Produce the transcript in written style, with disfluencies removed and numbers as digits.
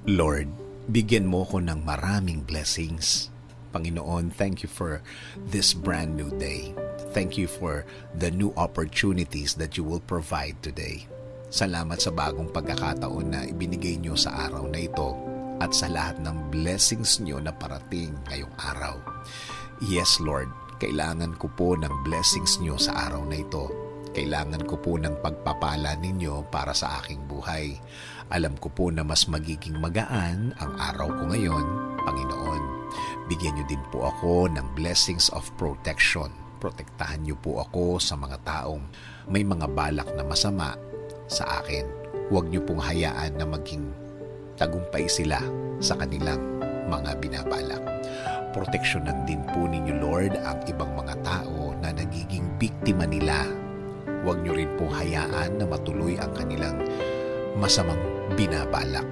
Lord, bigyan mo ko ng maraming blessings. Panginoon, thank you for this brand new day. Thank you for the new opportunities that you will provide today. Salamat sa bagong pagkakataon na ibinigay nyo sa araw na ito at sa lahat ng blessings nyo na parating ngayong araw. Yes, Lord, kailangan ko po ng blessings nyo sa araw na ito. Kailangan ko po ng pagpapala ninyo para sa aking buhay. Alam ko po na mas magiging magaan ang araw ko ngayon, Panginoon. Bigyan niyo din po ako ng blessings of protection. Protektahan niyo po ako sa mga taong may mga balak na masama sa akin. Huwag niyo pong hayaan na maging tagumpay sila sa kanilang mga binabalak. Proteksyonan din po ninyo, Lord, ang ibang mga tao na nagiging biktima nila. Huwag niyo rin po hayaan na matuloy ang kanilang masamang binabalak.